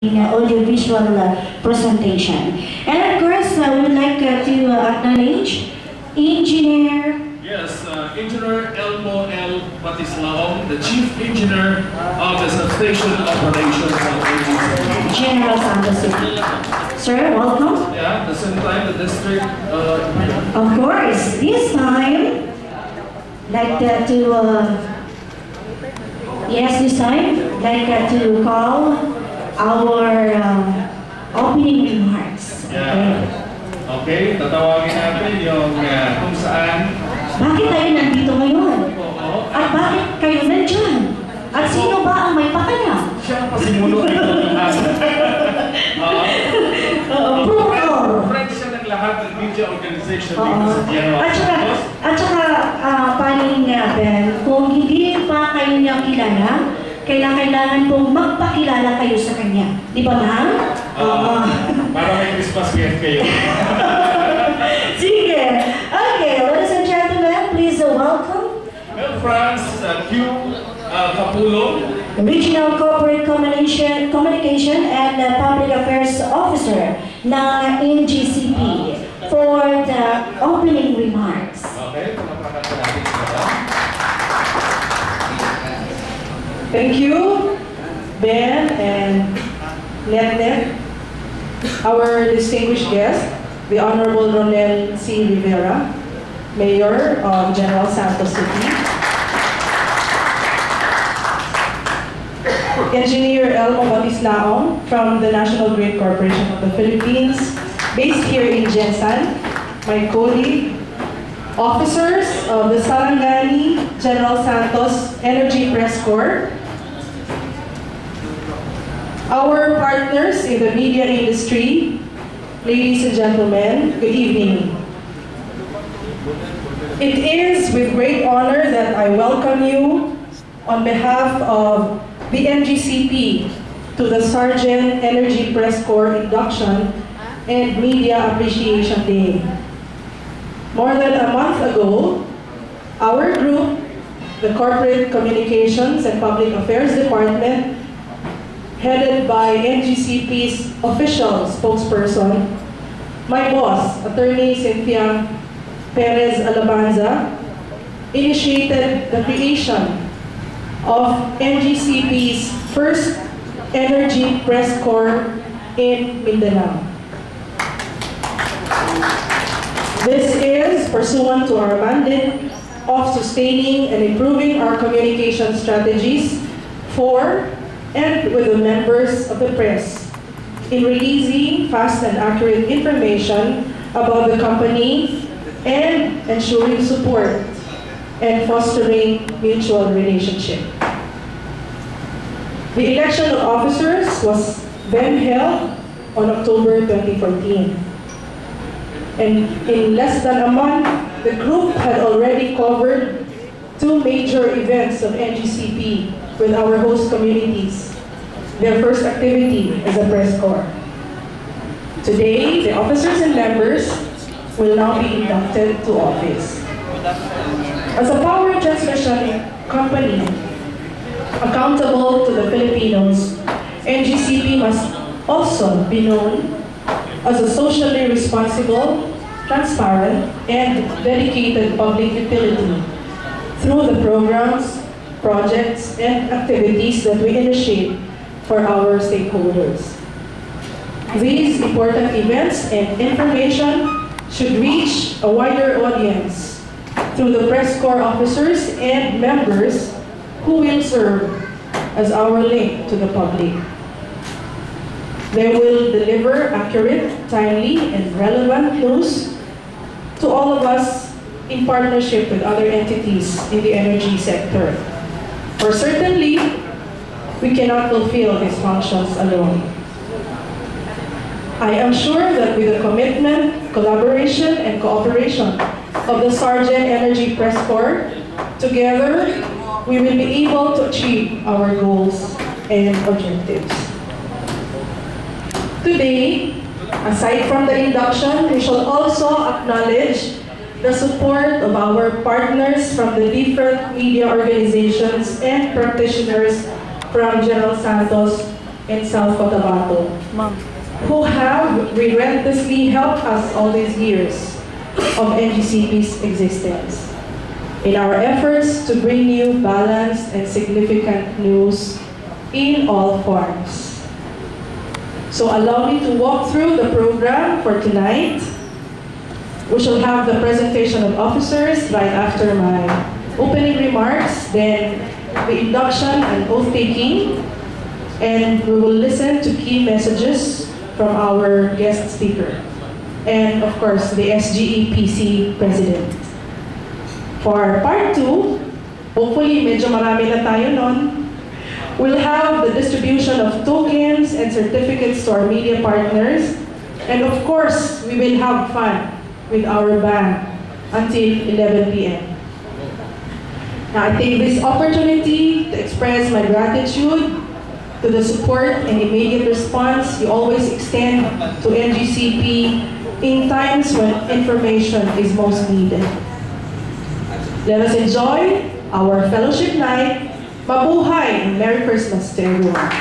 in audiovisual presentation. And of course, we would like to acknowledge Engineer. Yes, Engineer Elmo L. Batislaong, the Chief Engineer of the Substation Operations of AGCP. General Santos City. Sir, welcome. Yeah, at the same time, the district. Of course, this time, like to call our opening remarks. Yeah. Okay, tatawagin natin yung kung saan. Bakit tayo nandito ngayon? At bakit kayo nandyan? At sino ba ang may pakala? Siya ang pasimuno nito ng lahat. Friends siya ng lahat ng media organization dito sa General Santos. At saka, paano nga, Ben, kung hindi pa kayo niya kilala, kailangan pong magpakilala kayo sa kanya. Di ba, ma'am? Para may Christmas gift kayo. Sige. Okay, ladies and gentlemen, please welcome Well, Franz Q. Capulo, Regional Corporate Communication and Public Affairs Officer ng NGCP for the opening remarks. Okay, panapakan natin sila. Thank you, Ben and Net, our distinguished guest, the Honorable Ronel C. Rivera, Mayor of General Santos City, Engineer Elmo Batislaong from the National Grid Corporation of the Philippines, based here in Jensan, my colleague, officers of the Sarangani General Santos Energy Press Corps, our partners in the media industry, ladies and gentlemen, good evening. It is with great honor that I welcome you on behalf of the NGCP to the Sargent Energy Press Corps Induction and Media Appreciation Day. More than a month ago, our group, the Corporate Communications and Public Affairs Department, headed by NGCP's official spokesperson, my boss, Attorney Cynthia Perez Alabanza, initiated the creation of NGCP's first Energy Press Corps in Mindanao. This is pursuant to our mandate of sustaining and improving our communication strategies for and with the members of the press in releasing fast and accurate information about the company and ensuring support and fostering mutual relationship. The election of officers was then held on October 2014. And in less than a month, the group had already covered 2 major events of NGCP with our host communities, their first activity as a press corps. Today, the officers and members will now be inducted to office. As a power transmission company accountable to the Filipinos, NGCP must also be known as a socially responsible, transparent, and dedicated public utility through the programs, projects, and activities that we initiate for our stakeholders. These important events and information should reach a wider audience through the press corps officers and members who will serve as our link to the public. They will deliver accurate, timely, and relevant news to all of us in partnership with other entities in the energy sector. For certainly, we cannot fulfill these functions alone. I am sure that with the commitment, collaboration, and cooperation of the Sargent Energy Press Corps, together, we will be able to achieve our goals and objectives. Today, aside from the induction, we shall also acknowledge the support of our partners from the different media organizations and practitioners from General Santos in South Cotabato, who have relentlessly helped us all these years of NGCP's existence in our efforts to bring you balanced and significant news in all forms. So allow me to walk through the program for tonight. We shall have the presentation of officers right after my opening remarks, then the induction and oath-taking, and we will listen to key messages from our guest speaker, and of course, the SGEPC President. For part 2, hopefully medyo marami na tayo nun, we'll have the distribution of tokens and certificates to our media partners, and of course, we will have fun with our band until 11 p.m. Now, I take this opportunity to express my gratitude to the support and immediate response you always extend to NGCP in times when information is most needed. Let us enjoy our fellowship night. Mabuhay and Merry Christmas to everyone.